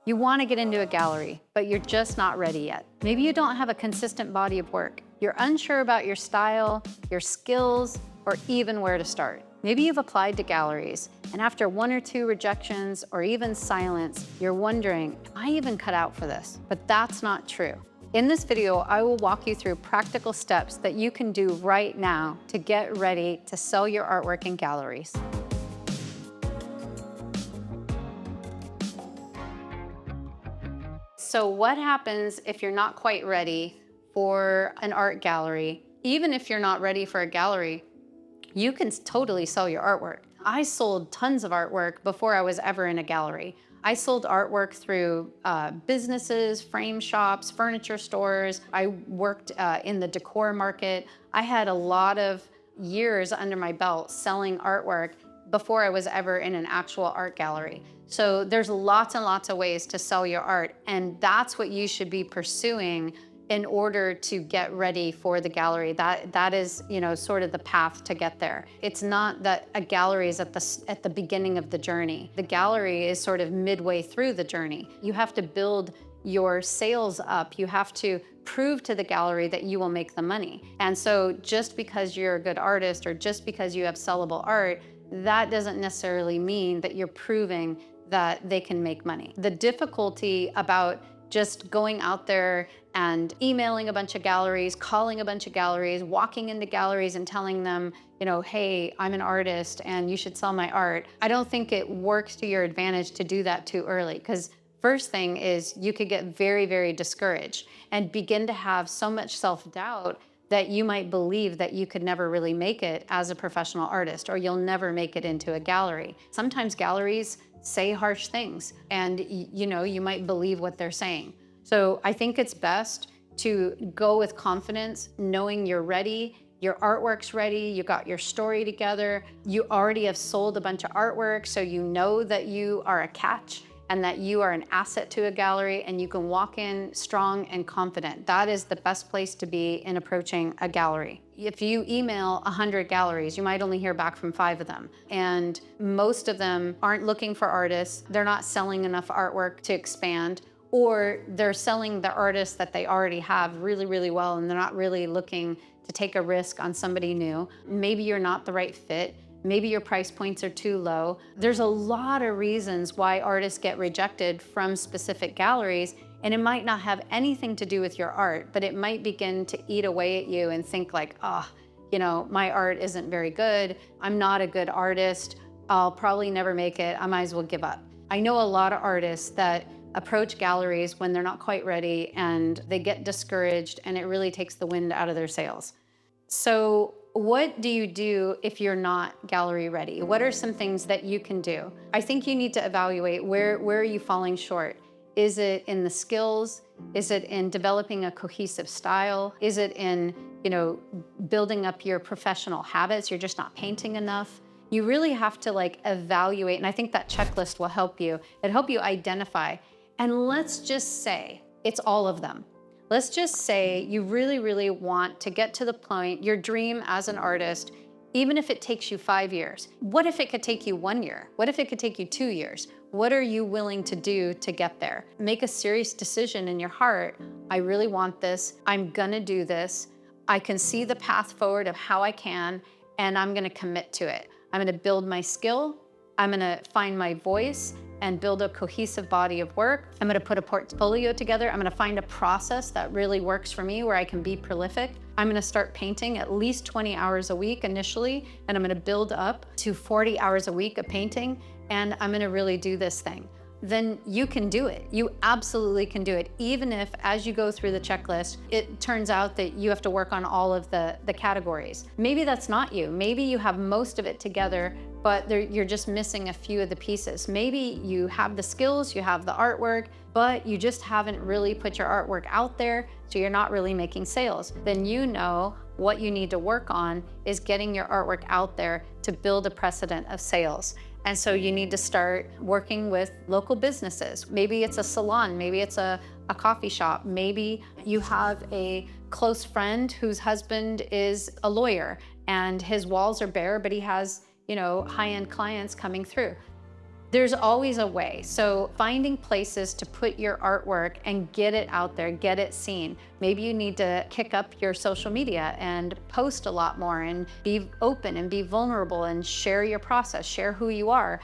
You want to get into a gallery, but you're just not ready yet. Maybe you don't have a consistent body of work. You're unsure about your style, your skills, or even where to start. Maybe you've applied to galleries, and after 1 or 2 rejections or even silence, you're wondering, am I even cut out for this? But that's not true. In this video, I will walk you through practical steps that you can do right now to get ready to sell your artwork in galleries. So what happens if you're not quite ready for an art gallery? Even if you're not ready for a gallery, you can totally sell your artwork. I sold tons of artwork before I was ever in a gallery. I sold artwork through businesses, frame shops, furniture stores. I worked in the decor market. I had a lot of years under my belt selling artwork before I was ever in an actual art gallery. So there's lots and lots of ways to sell your art, and that's what you should be pursuing in order to get ready for the gallery. That is, sort of the path to get there. It's not that a gallery is at the beginning of the journey. The gallery is sort of midway through the journey. You have to build your sales up. You have to prove to the gallery that you will make the money. And so just because you're a good artist or just because you have sellable art, that doesn't necessarily mean that you're proving that they can make money. The difficulty about just going out there and emailing a bunch of galleries, calling a bunch of galleries, walking into galleries and telling them, hey, I'm an artist and you should sell my art. I don't think it works to your advantage to do that too early, because first thing is you could get very, very discouraged and begin to have so much self-doubt that you might believe that you could never really make it as a professional artist, or you'll never make it into a gallery. Sometimes galleries say harsh things and you might believe what they're saying. So I think it's best to go with confidence, knowing you're ready, your artwork's ready, you got your story together, you already have sold a bunch of artwork, so you know that you are a catch and that you are an asset to a gallery, and you can walk in strong and confident. That is the best place to be in approaching a gallery. If you email 100 galleries, you might only hear back from 5 of them. And most of them aren't looking for artists. They're not selling enough artwork to expand, or they're selling the artists that they already have really, really well, and they're not really looking to take a risk on somebody new. Maybe you're not the right fit. Maybe your price points are too low. There's a lot of reasons why artists get rejected from specific galleries, and it might not have anything to do with your art, but it might begin to eat away at you and think like, my art isn't very good. I'm not a good artist. I'll probably never make it. I might as well give up. I know a lot of artists that approach galleries when they're not quite ready and they get discouraged, and it really takes the wind out of their sails. So what do you do if you're not gallery ready? What are some things that you can do? I think you need to evaluate where are you falling short? Is it in the skills? Is it in developing a cohesive style? Is it in, building up your professional habits? You're just not painting enough. You really have to evaluate, and I think that checklist will help you. It'll help you identify. And let's just say it's all of them. Let's just say you really, really want to get to the point, your dream as an artist, even if it takes you 5 years. What if it could take you 1 year? What if it could take you 2 years? What are you willing to do to get there? Make a serious decision in your heart. I really want this. I'm gonna do this. I can see the path forward of how I can, and I'm gonna commit to it. I'm gonna build my skill. I'm gonna find my voice and build a cohesive body of work. I'm gonna put a portfolio together. I'm gonna find a process that really works for me where I can be prolific. I'm gonna start painting at least 20 hours a week initially, and I'm gonna build up to 40 hours a week of painting, and I'm gonna really do this thing. Then you can do it. You absolutely can do it. Even if as you go through the checklist, it turns out that you have to work on all of the categories. Maybe that's not you. Maybe you have most of it together, but you're just missing a few of the pieces. Maybe you have the skills, you have the artwork, but you just haven't really put your artwork out there, so you're not really making sales. Then what you need to work on is getting your artwork out there to build a precedent of sales. And so you need to start working with local businesses. Maybe it's a salon, maybe it's a coffee shop, maybe you have a close friend whose husband is a lawyer and his walls are bare, but he has, high-end clients coming through. There's always a way. So finding places to put your artwork and get it out there, get it seen. Maybe you need to kick up your social media and post a lot more and be open and be vulnerable and share your process, share who you are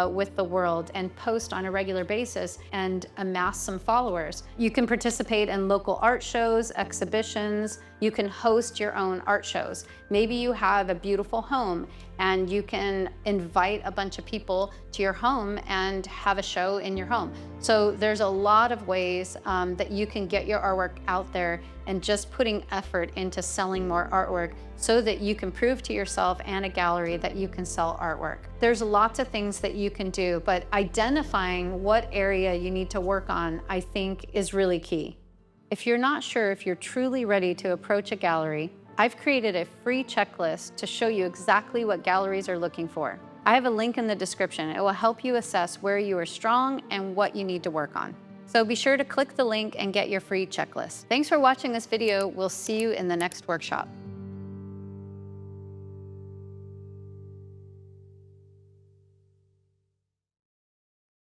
with the world, and post on a regular basis and amass some followers. You can participate in local art shows, exhibitions. You can host your own art shows. Maybe you have a beautiful home and you can invite a bunch of people to your home and have a show in your home. So there's a lot of ways that you can get your artwork out there, and just putting effort into selling more artwork so that you can prove to yourself and a gallery that you can sell artwork. There's lots of things that you can do, but identifying what area you need to work on, I think, is really key. If you're not sure if you're truly ready to approach a gallery, I've created a free checklist to show you exactly what galleries are looking for. I have a link in the description. It will help you assess where you are strong and what you need to work on. So be sure to click the link and get your free checklist. Thanks for watching this video. We'll see you in the next workshop.